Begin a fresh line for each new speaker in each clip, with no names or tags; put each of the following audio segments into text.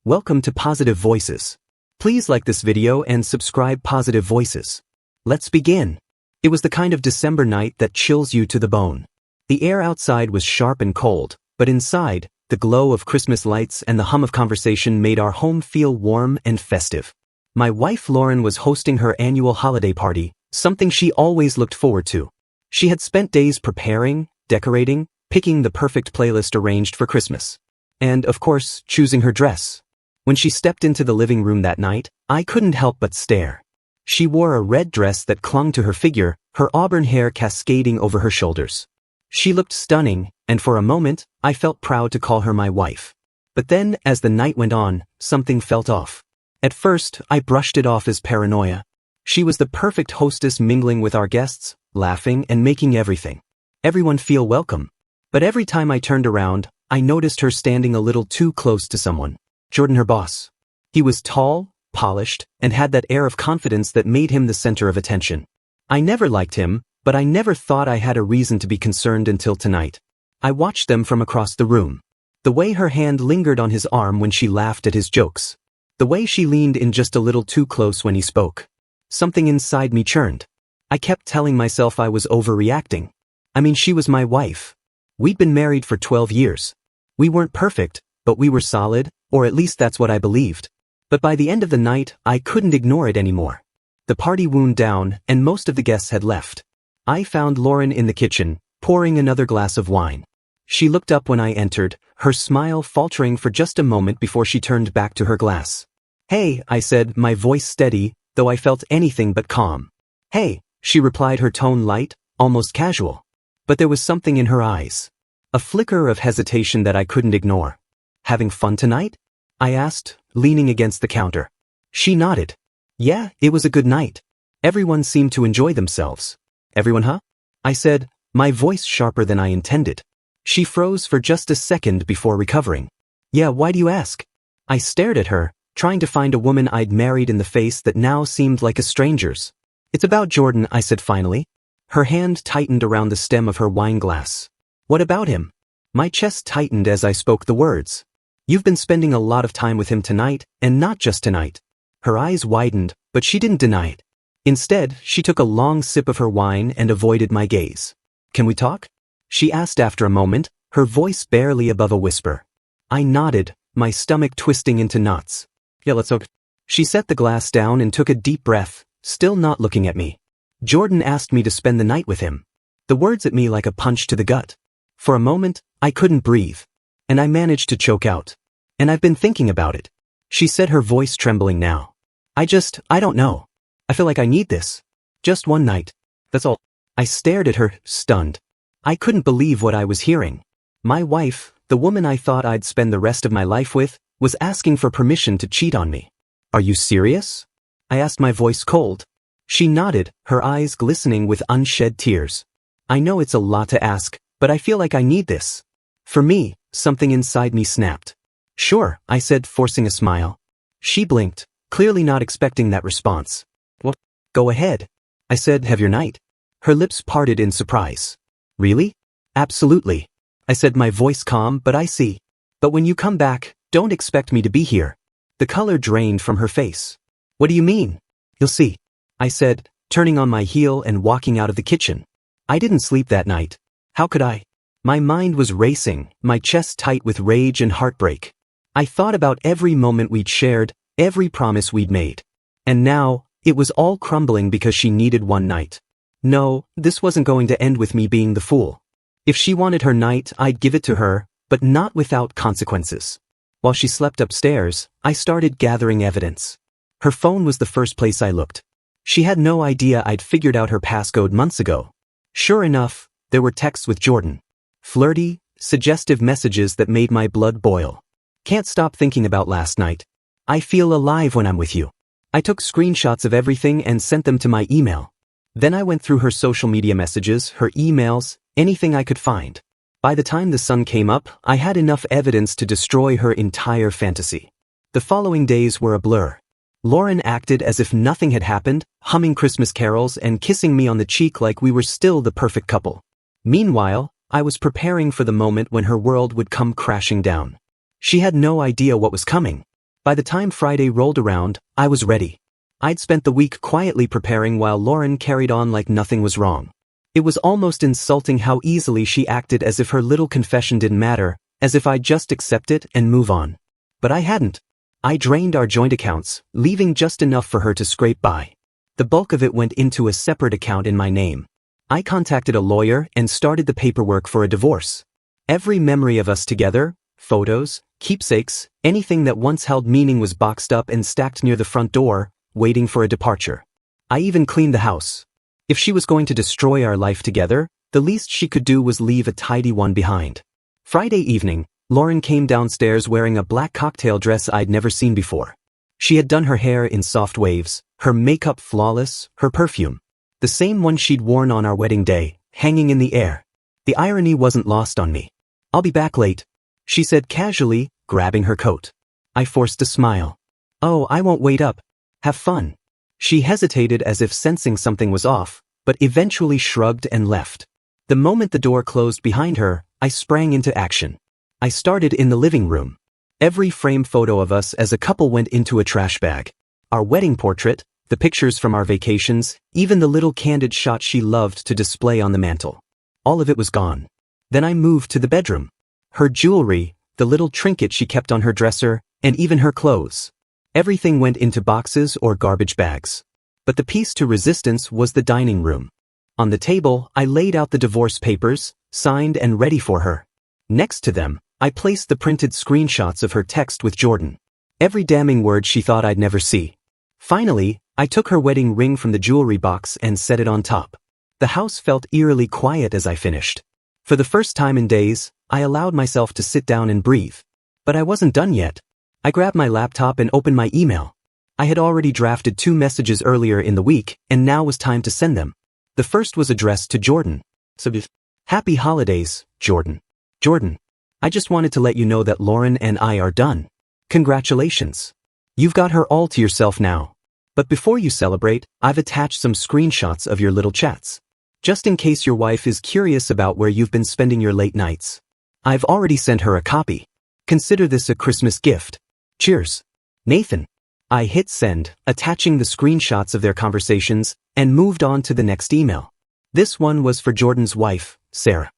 Welcome to Positive Voices. Please like this video and subscribe Positive Voices. Let's begin. It was the kind of December night that chills you to the bone. The air outside was sharp and cold, but inside, the glow of Christmas lights and the hum of conversation made our home feel warm and festive. My wife Lauren was hosting her annual holiday party, something she always looked forward to. She had spent days preparing, decorating, picking the perfect playlist arranged for Christmas. And, of course, choosing her dress. When she stepped into the living room that night, I couldn't help but stare. She wore a red dress that clung to her figure, her auburn hair cascading over her shoulders. She looked stunning, and for a moment, I felt proud to call her my wife. But then, as the night went on, something felt off. At first, I brushed it off as paranoia. She was the perfect hostess, mingling with our guests, laughing and making everyone feel welcome. But every time I turned around, I noticed her standing a little too close to someone. Jordan, her boss. He was tall, polished, and had that air of confidence that made him the center of attention. I never liked him, but I never thought I had a reason to be concerned until tonight. I watched them from across the room. The way her hand lingered on his arm when she laughed at his jokes. The way she leaned in just a little too close when he spoke. Something inside me churned. I kept telling myself I was overreacting. I mean, she was my wife. We'd been married for 12 years. We weren't perfect, but we were solid, or at least that's what I believed. But by the end of the night, I couldn't ignore it anymore. The party wound down, and most of the guests had left. I found Lauren in the kitchen, pouring another glass of wine. She looked up when I entered, her smile faltering for just a moment before she turned back to her glass. "Hey," I said, my voice steady, though I felt anything but calm. "Hey," she replied, her tone light, almost casual. But there was something in her eyes. A flicker of hesitation that I couldn't ignore. "Having fun tonight?" I asked, leaning against the counter. She nodded. "Yeah, it was a good night. Everyone seemed to enjoy themselves." "Everyone, huh?" I said, my voice sharper than I intended. She froze for just a second before recovering. "Yeah, why do you ask?" I stared at her, trying to find a woman I'd married in the face that now seemed like a stranger's. "It's about Jordan," I said finally. Her hand tightened around the stem of her wine glass. "What about him?" My chest tightened as I spoke the words. "You've been spending a lot of time with him tonight, and not just tonight." Her eyes widened, but she didn't deny it. Instead, she took a long sip of her wine and avoided my gaze. "Can we talk?" she asked after a moment, her voice barely above a whisper. I nodded, my stomach twisting into knots. "Yeah, let's talk." She set the glass down and took a deep breath, still not looking at me. "Jordan asked me to spend the night with him." The words hit me like a punch to the gut. For a moment, I couldn't breathe. And I managed to choke out. "And I've been thinking about it," she said, her voice trembling now. I don't know. I feel like I need this. Just one night. That's all." I stared at her, stunned. I couldn't believe what I was hearing. My wife, the woman I thought I'd spend the rest of my life with, was asking for permission to cheat on me. "Are you serious?" I asked, my voice cold. She nodded, her eyes glistening with unshed tears. "I know it's a lot to ask, but I feel like I need this." For me, something inside me snapped. "Sure," I said, forcing a smile. She blinked, clearly not expecting that response. "Well, go ahead," I said. "Have your night." Her lips parted in surprise. "Really?" "Absolutely," I said, my voice calm, "but I see. But when you come back, don't expect me to be here." The color drained from her face. "What do you mean?" "You'll see," I said, turning on my heel and walking out of the kitchen. I didn't sleep that night. How could I? My mind was racing, my chest tight with rage and heartbreak. I thought about every moment we'd shared, every promise we'd made. And now, it was all crumbling because she needed one night. No, this wasn't going to end with me being the fool. If she wanted her night, I'd give it to her, but not without consequences. While she slept upstairs, I started gathering evidence. Her phone was the first place I looked. She had no idea I'd figured out her passcode months ago. Sure enough, there were texts with Jordan. Flirty, suggestive messages that made my blood boil. "Can't stop thinking about last night. I feel alive when I'm with you." I took screenshots of everything and sent them to my email. Then I went through her social media messages, her emails, anything I could find. By the time the sun came up, I had enough evidence to destroy her entire fantasy. The following days were a blur. Lauren acted as if nothing had happened, humming Christmas carols and kissing me on the cheek like we were still the perfect couple. Meanwhile, I was preparing for the moment when her world would come crashing down. She had no idea what was coming. By the time Friday rolled around, I was ready. I'd spent the week quietly preparing while Lauren carried on like nothing was wrong. It was almost insulting how easily she acted, as if her little confession didn't matter, as if I'd just accept it and move on. But I hadn't. I drained our joint accounts, leaving just enough for her to scrape by. The bulk of it went into a separate account in my name. I contacted a lawyer and started the paperwork for a divorce. Every memory of us together, photos, keepsakes, anything that once held meaning was boxed up and stacked near the front door, waiting for a departure. I even cleaned the house. If she was going to destroy our life together, the least she could do was leave a tidy one behind. Friday evening, Lauren came downstairs wearing a black cocktail dress I'd never seen before. She had done her hair in soft waves, her makeup flawless, her perfume the same one she'd worn on our wedding day, hanging in the air. The irony wasn't lost on me. "I'll be back late," she said casually, grabbing her coat. I forced a smile. "Oh, I won't wait up. Have fun." She hesitated as if sensing something was off, but eventually shrugged and left. The moment the door closed behind her, I sprang into action. I started in the living room. Every framed photo of us as a couple went into a trash bag. Our wedding portrait, the pictures from our vacations, even the little candid shot she loved to display on the mantel. All of it was gone. Then I moved to the bedroom. Her jewelry, the little trinket she kept on her dresser, and even her clothes. Everything went into boxes or garbage bags. But the piece to resistance was the dining room. On the table, I laid out the divorce papers, signed and ready for her. Next to them, I placed the printed screenshots of her text with Jordan. Every damning word she thought I'd never see. Finally, I took her wedding ring from the jewelry box and set it on top. The house felt eerily quiet as I finished. For the first time in days, I allowed myself to sit down and breathe. But I wasn't done yet. I grabbed my laptop and opened my email. I had already drafted 2 messages earlier in the week, and now was time to send them. The first was addressed to Jordan. "Happy holidays, Jordan. Jordan, I just wanted to let you know that Lauren and I are done. Congratulations. You've got her all to yourself now. But before you celebrate, I've attached some screenshots of your little chats. Just in case your wife is curious about where you've been spending your late nights. I've already sent her a copy. Consider this a Christmas gift. Cheers. Nathan." I hit send, attaching the screenshots of their conversations, and moved on to the next email. This one was for Jordan's wife, Sarah.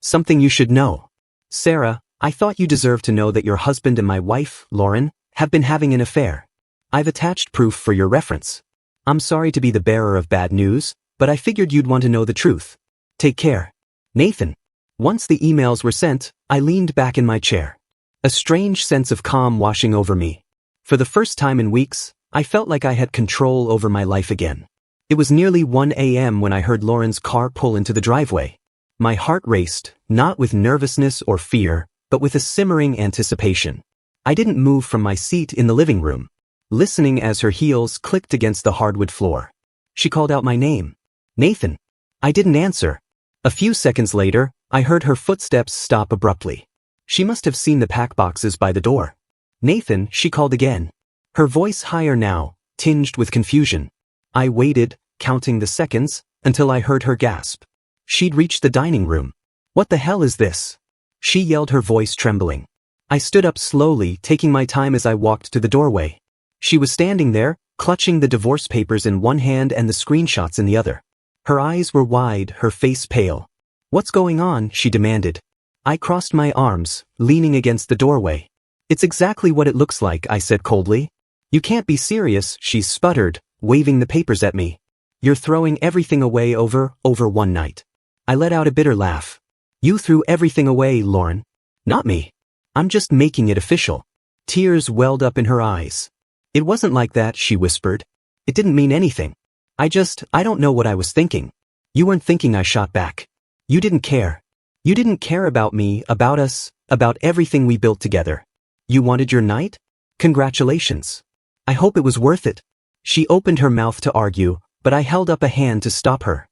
"Something you should know. Sarah, I thought you deserved to know that your husband and my wife, Lauren, have been having an affair. I've attached proof for your reference. I'm sorry to be the bearer of bad news, but I figured you'd want to know the truth. Take care. Nathan." Once the emails were sent, I leaned back in my chair. A strange sense of calm washing over me. For the first time in weeks, I felt like I had control over my life again. It was nearly 1 a.m. when I heard Lauren's car pull into the driveway. My heart raced, not with nervousness or fear, but with a simmering anticipation. I didn't move from my seat in the living room, listening as her heels clicked against the hardwood floor. She called out my name. "Nathan." I didn't answer. A few seconds later, I heard her footsteps stop abruptly. She must have seen the pack boxes by the door. "Nathan," she called again. Her voice higher now, tinged with confusion. I waited, counting the seconds, until I heard her gasp. She'd reached the dining room. "What the hell is this?" she yelled, her voice trembling. I stood up slowly, taking my time as I walked to the doorway. She was standing there, clutching the divorce papers in one hand and the screenshots in the other. Her eyes were wide, her face pale. "What's going on?" she demanded. I crossed my arms, leaning against the doorway. "It's exactly what it looks like," I said coldly. "You can't be serious," she sputtered, waving the papers at me. "You're throwing everything away over one night." I let out a bitter laugh. "You threw everything away, Lauren. Not me. I'm just making it official." Tears welled up in her eyes. "It wasn't like that," she whispered. "It didn't mean anything. I don't know what I was thinking." "You weren't thinking," I shot back. "You didn't care. You didn't care about me, about us, about everything we built together. You wanted your night? Congratulations. I hope it was worth it." She opened her mouth to argue, but I held up a hand to stop her.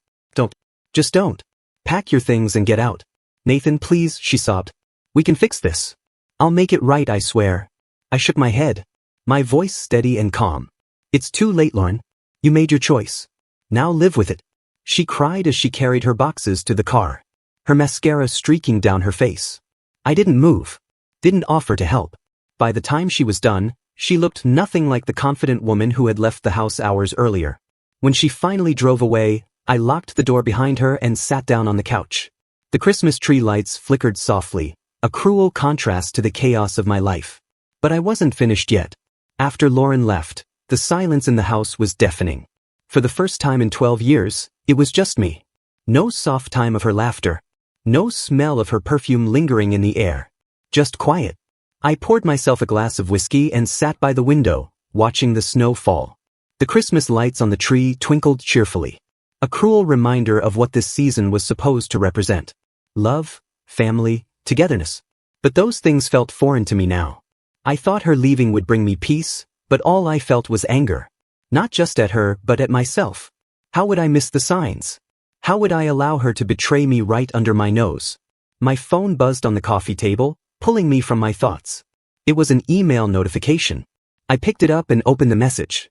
Just don't. Pack your things and get out." "Nathan, please," she sobbed. "We can fix this. I'll make it right, I swear." I shook my head, my voice steady and calm. "It's too late, Lauren. You made your choice. Now live with it." She cried as she carried her boxes to the car, her mascara streaking down her face. I didn't move, didn't offer to help. By the time she was done, she looked nothing like the confident woman who had left the house hours earlier. When she finally drove away, I locked the door behind her and sat down on the couch. The Christmas tree lights flickered softly, a cruel contrast to the chaos of my life. But I wasn't finished yet. After Lauren left, the silence in the house was deafening. For the first time in 12 years, it was just me. No soft time of her laughter. No smell of her perfume lingering in the air. Just quiet. I poured myself a glass of whiskey and sat by the window, watching the snow fall. The Christmas lights on the tree twinkled cheerfully. A cruel reminder of what this season was supposed to represent. Love, family, togetherness. But those things felt foreign to me now. I thought her leaving would bring me peace, but all I felt was anger. Not just at her, but at myself. How would I miss the signs? How would I allow her to betray me right under my nose? My phone buzzed on the coffee table, pulling me from my thoughts. It was an email notification. I picked it up and opened the message.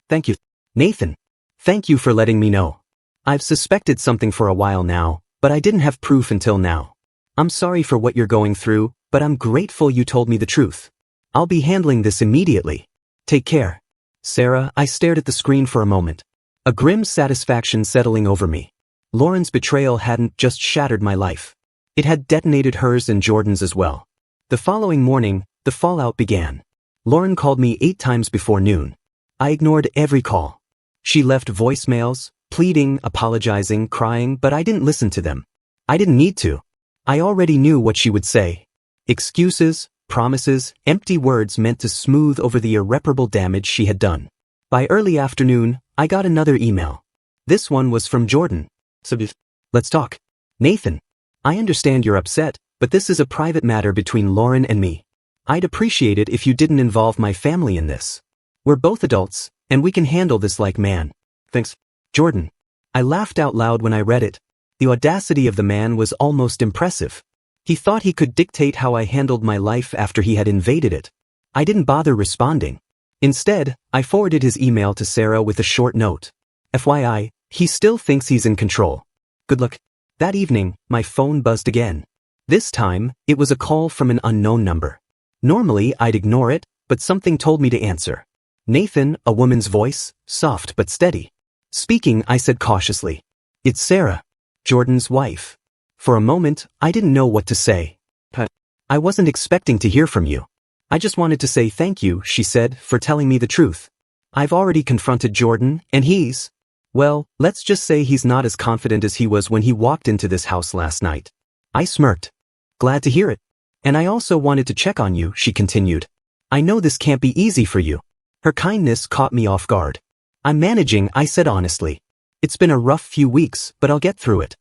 Thank you, Nathan. Thank you for letting me know. I've suspected something for a while now, but I didn't have proof until now. I'm sorry for what you're going through, but I'm grateful you told me the truth. I'll be handling this immediately. Take care. Sarah. I stared at the screen for a moment. A grim satisfaction settling over me. Lauren's betrayal hadn't just shattered my life. It had detonated hers and Jordan's as well. The following morning, the fallout began. Lauren called me 8 times before noon. I ignored every call. She left voicemails, pleading, apologizing, crying, but I didn't listen to them. I didn't need to. I already knew what she would say. Excuses, promises, empty words meant to smooth over the irreparable damage she had done. By early afternoon, I got another email. This one was from Jordan. Let's talk. Nathan. I understand you're upset, but this is a private matter between Lauren and me. I'd appreciate it if you didn't involve my family in this. We're both adults, and we can handle this like man. Thanks, Jordan. I laughed out loud when I read it. The audacity of the man was almost impressive. He thought he could dictate how I handled my life after he had invaded it. I didn't bother responding. Instead, I forwarded his email to Sarah with a short note. FYI, he still thinks he's in control. Good luck. That evening, my phone buzzed again. This time, it was a call from an unknown number. Normally, I'd ignore it, but something told me to answer. Nathan, a woman's voice, soft but steady. Speaking, I said cautiously. It's Sarah, Jordan's wife. For a moment, I didn't know what to say. I wasn't expecting to hear from you. I just wanted to say thank you, she said, for telling me the truth. I've already confronted Jordan, and well, let's just say he's not as confident as he was when he walked into this house last night. I smirked. Glad to hear it. And I also wanted to check on you, she continued. I know this can't be easy for you. Her kindness caught me off guard. I'm managing, I said honestly. It's been a rough few weeks, but I'll get through it.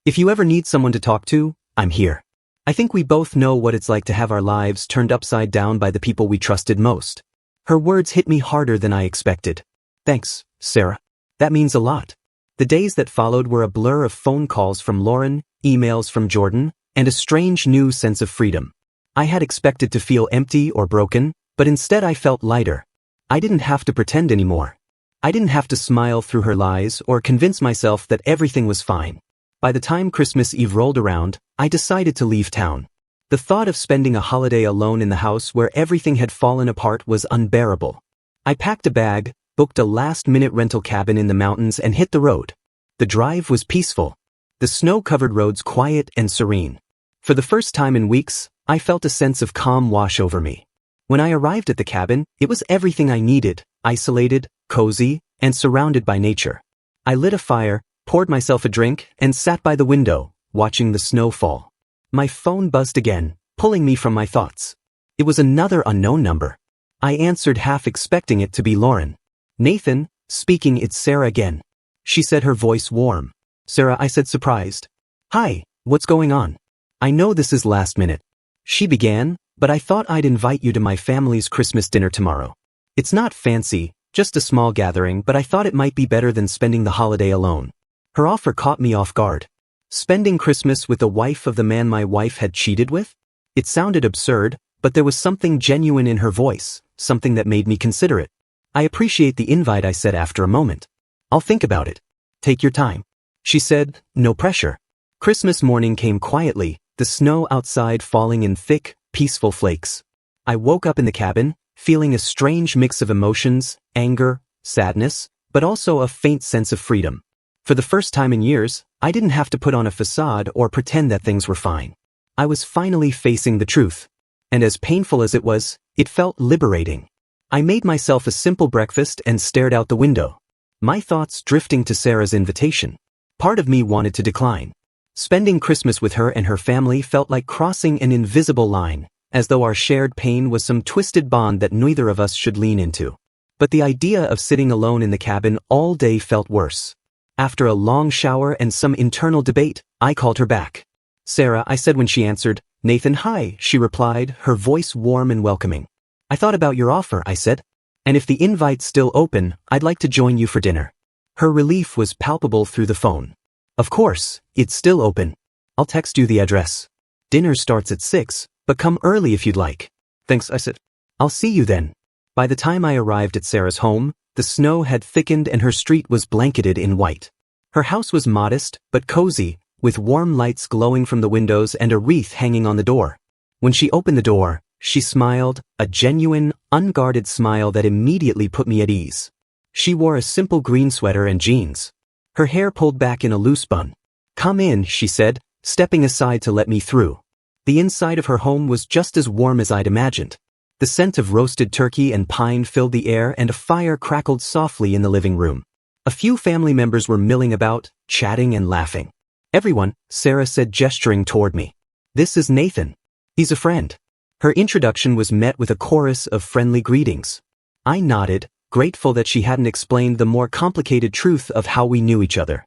If you ever need someone to talk to, I'm here. I think we both know what it's like to have our lives turned upside down by the people we trusted most. Her words hit me harder than I expected. Thanks, Sarah. That means a lot. The days that followed were a blur of phone calls from Lauren, emails from Jordan, and a strange new sense of freedom. I had expected to feel empty or broken, but instead I felt lighter. I didn't have to pretend anymore. I didn't have to smile through her lies or convince myself that everything was fine. By the time Christmas Eve rolled around, I decided to leave town. The thought of spending a holiday alone in the house where everything had fallen apart was unbearable. I packed a bag, booked a last-minute rental cabin in the mountains and hit the road. The drive was peaceful. The snow-covered roads quiet and serene. For the first time in weeks, I felt a sense of calm wash over me. When I arrived at the cabin, it was everything I needed, isolated, cozy, and surrounded by nature. I lit a fire, poured myself a drink, and sat by the window, watching the snow fall. My phone buzzed again, pulling me from my thoughts. It was another unknown number. I answered half expecting it to be Lauren. Nathan, speaking. It's Sarah again. She said, her voice warm. Sarah, I said, surprised. Hi, what's going on? I know this is last minute. She began, but I thought I'd invite you to my family's Christmas dinner tomorrow. It's not fancy, just a small gathering, but I thought it might be better than spending the holiday alone. Her offer caught me off guard. Spending Christmas with the wife of the man my wife had cheated with? It sounded absurd, but there was something genuine in her voice, something that made me consider it. I appreciate the invite, I said after a moment. I'll think about it. Take your time. She said, no pressure. Christmas morning came quietly, the snow outside falling in thick, peaceful flakes. I woke up in the cabin, feeling a strange mix of emotions, anger, sadness, but also a faint sense of freedom. For the first time in years, I didn't have to put on a facade or pretend that things were fine. I was finally facing the truth. And as painful as it was, it felt liberating. I made myself a simple breakfast and stared out the window, my thoughts drifting to Sarah's invitation. Part of me wanted to decline. Spending Christmas with her and her family felt like crossing an invisible line, as though our shared pain was some twisted bond that neither of us should lean into. But the idea of sitting alone in the cabin all day felt worse. After a long shower and some internal debate, I called her back. "Sarah," I said when she answered. "Nathan, hi," she replied, her voice warm and welcoming. "I thought about your offer," I said. "And if the invite's still open, I'd like to join you for dinner." Her relief was palpable through the phone. "Of course, it's still open. I'll text you the address. Dinner starts at 6, but come early if you'd like." "Thanks," I said. "I'll see you then." By the time I arrived at Sarah's home, the snow had thickened and her street was blanketed in white. Her house was modest, but cozy, with warm lights glowing from the windows and a wreath hanging on the door. When she opened the door, she smiled, a genuine, unguarded smile that immediately put me at ease. She wore a simple green sweater and jeans. Her hair pulled back in a loose bun. "Come in," she said, stepping aside to let me through. The inside of her home was just as warm as I'd imagined. The scent of roasted turkey and pine filled the air and a fire crackled softly in the living room. A few family members were milling about, chatting and laughing. "Everyone," Sarah said, gesturing toward me. "This is Nathan. He's a friend." Her introduction was met with a chorus of friendly greetings. I nodded, grateful that she hadn't explained the more complicated truth of how we knew each other.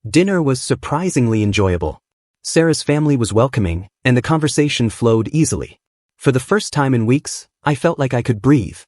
Dinner was surprisingly enjoyable. Sarah's family was welcoming, and the conversation flowed easily. For the first time in weeks, I felt like I could breathe.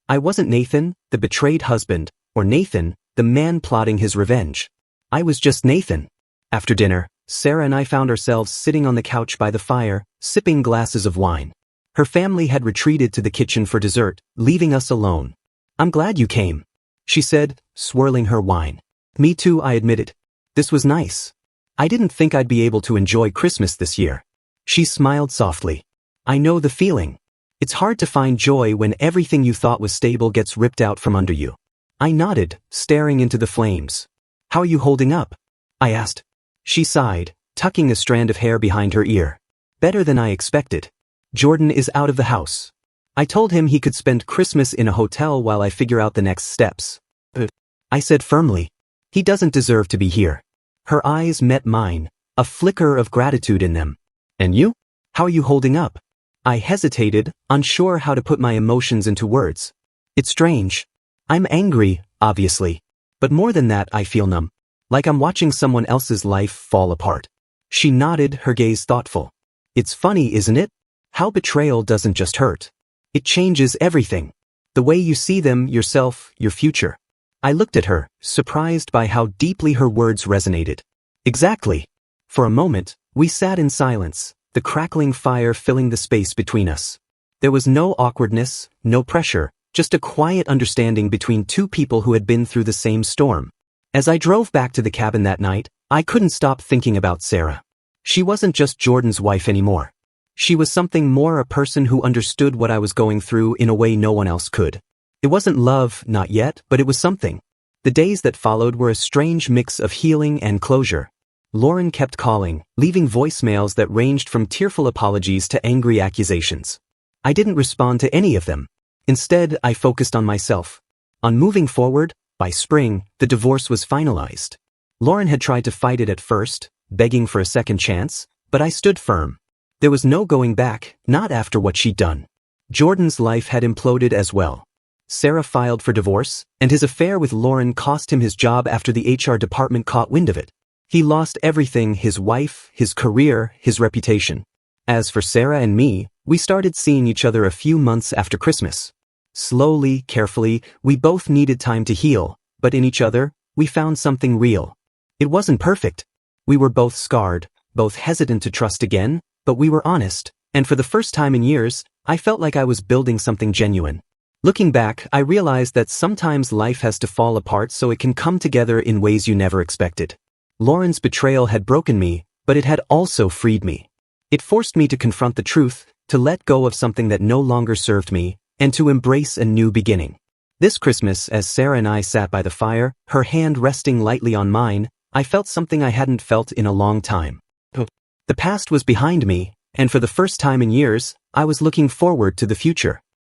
I wasn't Nathan, the betrayed husband, or Nathan, the man plotting his revenge. I was just Nathan. After dinner, Sarah and I found ourselves sitting on the couch by the fire, sipping glasses of wine. Her family had retreated to the kitchen for dessert, leaving us alone. "I'm glad you came," she said, swirling her wine. "Me too," I admitted. "This was nice. I didn't think I'd be able to enjoy Christmas this year." She smiled softly. "I know the feeling. It's hard to find joy when everything you thought was stable gets ripped out from under you." I nodded, staring into the flames. "How are you holding up?" I asked. She sighed, tucking a strand of hair behind her ear. "Better than I expected. Jordan is out of the house. I told him he could spend Christmas in a hotel while I figure out the next steps." "But," I said firmly, "he doesn't deserve to be here." Her eyes met mine, a flicker of gratitude in them. "And you? How are you holding up?" I hesitated, unsure how to put my emotions into words. "It's strange. I'm angry, obviously. But more than that, I feel numb. Like I'm watching someone else's life fall apart." She nodded, her gaze thoughtful. "It's funny, isn't it? How betrayal doesn't just hurt. It changes everything. The way you see them, yourself, your future." I looked at her, surprised by how deeply her words resonated. "Exactly." For a moment, we sat in silence, the crackling fire filling the space between us. There was no awkwardness, no pressure, just a quiet understanding between two people who had been through the same storm. As I drove back to the cabin that night, I couldn't stop thinking about Sarah. She wasn't just Jordan's wife anymore. She was something more, a person who understood what I was going through in a way no one else could. It wasn't love, not yet, but it was something. The days that followed were a strange mix of healing and closure. Lauren kept calling, leaving voicemails that ranged from tearful apologies to angry accusations. I didn't respond to any of them. Instead, I focused on myself. On moving forward. By spring, the divorce was finalized. Lauren had tried to fight it at first, begging for a second chance, but I stood firm. There was no going back, not after what she'd done. Jordan's life had imploded as well. Sarah filed for divorce, and his affair with Lauren cost him his job after the HR department caught wind of it. He lost everything: his wife, his career, his reputation. As for Sarah and me, we started seeing each other a few months after Christmas. Slowly, carefully, we both needed time to heal, but in each other, we found something real. It wasn't perfect. We were both scarred, both hesitant to trust again, but we were honest, and for the first time in years, I felt like I was building something genuine. Looking back, I realized that sometimes life has to fall apart so it can come together in ways you never expected. Lauren's betrayal had broken me, but it had also freed me. It forced me to confront the truth, to let go of something that no longer served me, and to embrace a new beginning. This Christmas, as Sarah and I sat by the fire, her hand resting lightly on mine, I felt something I hadn't felt in a long time. The past was behind me, and for the first time in years, I was looking forward to the future.